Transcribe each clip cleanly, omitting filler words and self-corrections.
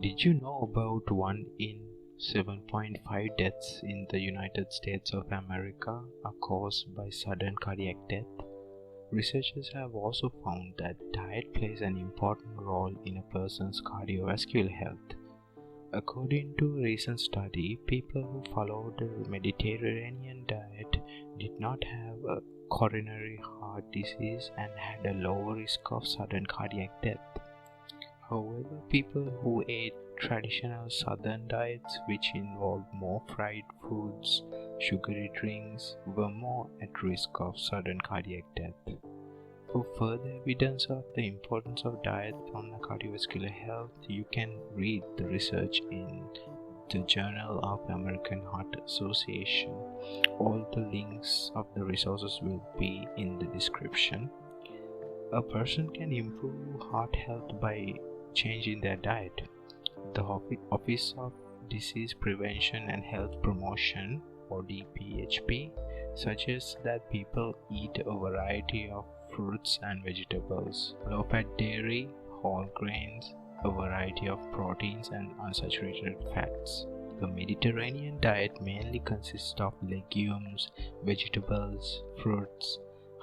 Did you know about 1 in 7.5 deaths in the United States of America are caused by sudden cardiac death? Researchers have also found that diet plays an important role in a person's cardiovascular health. According to a recent study, people who followed the Mediterranean diet did not have a coronary heart disease and had a lower risk of sudden cardiac death. However, people who ate traditional southern diets, which involved more fried foods, sugary drinks, were more at risk of sudden cardiac death. For further evidence of the importance of diet on cardiovascular health, you can read the research in the Journal of American Heart Association. All the links of the resources will be in the description. A person can improve heart health by changing their diet. The Office of Disease Prevention and Health Promotion, or DPHP, suggests that people eat a variety of fruits and vegetables, low-fat dairy, whole grains, a variety of proteins and unsaturated fats. The Mediterranean diet mainly consists of legumes, vegetables, fruits.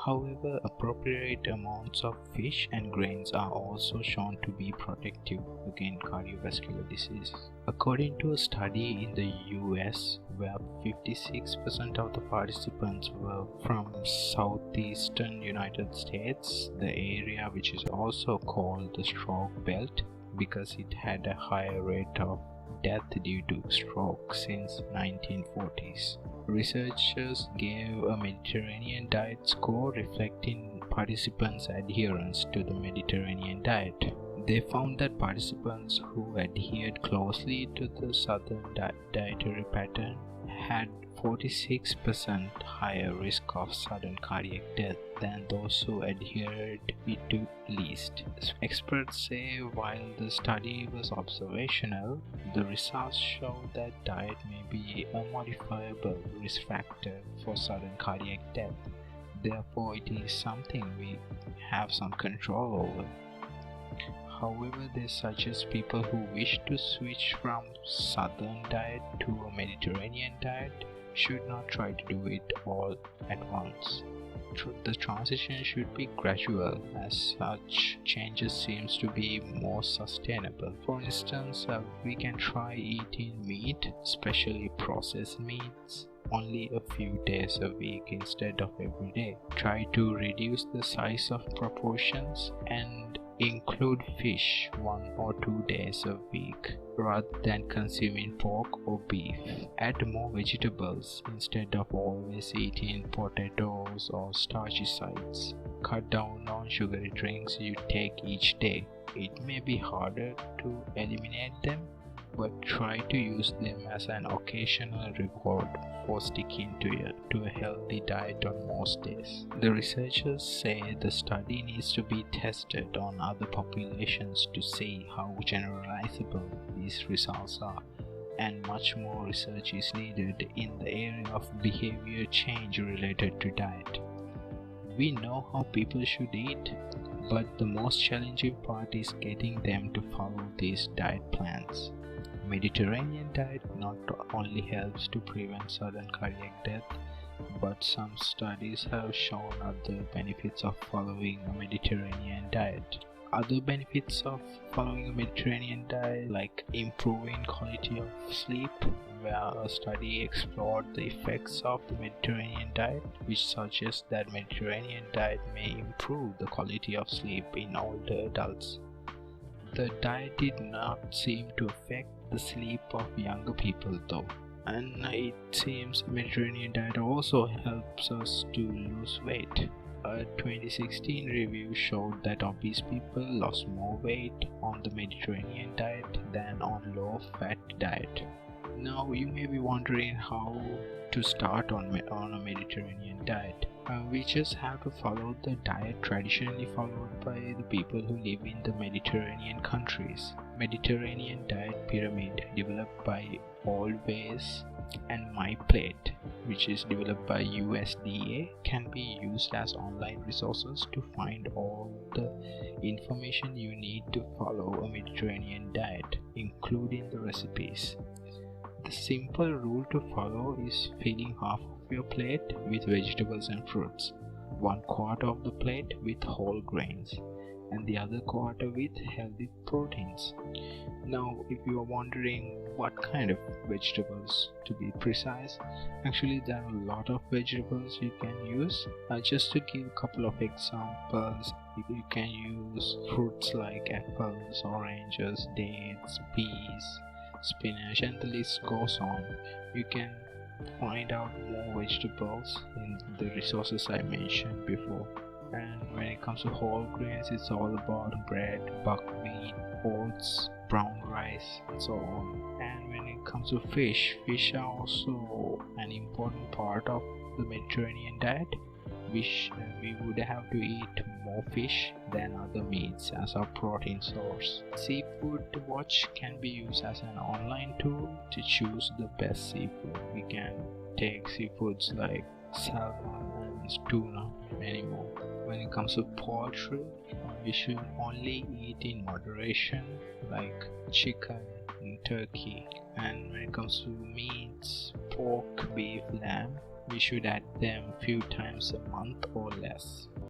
However, appropriate amounts of fish and grains are also shown to be protective against cardiovascular disease. According to a study in the US, where 56% of the participants were from southeastern United States, the area which is also called the stroke belt because it had a higher rate of death due to stroke since 1940s. Researchers gave a Mediterranean diet score reflecting participants' adherence to the Mediterranean diet. They found that participants who adhered closely to the southern dietary pattern had 46% higher risk of sudden cardiac death than those who adhered to least. Experts say while the study was observational, the results show that diet may be a modifiable risk factor for sudden cardiac death. Therefore, it is something we have some control over. However, they suggest people who wish to switch from southern diet to a Mediterranean diet should not try to do it all at once. The transition should be gradual, as such changes seems to be more sustainable. For instance, we can try eating meat, especially processed meats, only a few days a week instead of every day. Try to reduce the size of proportions and include fish 1 or 2 days a week rather than consuming pork or beef. Add more vegetables instead of always eating potatoes or starchy sides. Cut down on sugary drinks you take each day. It may be harder to eliminate them, but try to use them as an occasional reward for sticking to a healthy diet on most days. The researchers say the study needs to be tested on other populations to see how generalizable these results are, and much more research is needed in the area of behavior change related to diet. We know how people should eat, but the most challenging part is getting them to follow these diet plans. Mediterranean diet not only helps to prevent sudden cardiac death, but some studies have shown other benefits of following a Mediterranean diet. Other benefits of following a Mediterranean diet, like improving quality of sleep, where a study explored the effects of the Mediterranean diet, which suggests that Mediterranean diet may improve the quality of sleep in older adults. The diet did not seem to affect the sleep of younger people though, and it seems Mediterranean diet also helps us to lose weight. A 2016 review showed that obese people lost more weight on the Mediterranean diet than on low-fat diet. Now you may be wondering how to start on a Mediterranean diet. We just have to follow the diet traditionally followed by the people who live in the Mediterranean countries. Mediterranean diet pyramid developed by Always and MyPlate, which is developed by USDA, can be used as online resources to find all the information you need to follow a Mediterranean diet, including the recipes. The simple rule to follow is filling half of your plate with vegetables and fruits, 1/4 of the plate with whole grains, and the other quarter with healthy proteins. Now, if you are wondering what kind of vegetables to be precise, actually there are a lot of vegetables you can use. Just to give a couple of examples, you can use fruits like apples, oranges, dates, peas, spinach, and the list goes on. You can find out more vegetables in the resources I mentioned before. And when it comes to whole grains, it's all about bread, buckwheat, oats, brown rice, and so on. And when it comes to fish are also an important part of the Mediterranean diet. We would have to eat more fish than other meats as our protein source. Seafood Watch can be used as an online tool to choose the best seafood. We can take seafoods like salmon and tuna and many more. When it comes to poultry, we should only eat in moderation, like chicken and turkey. And when it comes to meats, pork, beef, lamb, we should add them a few times a month or less.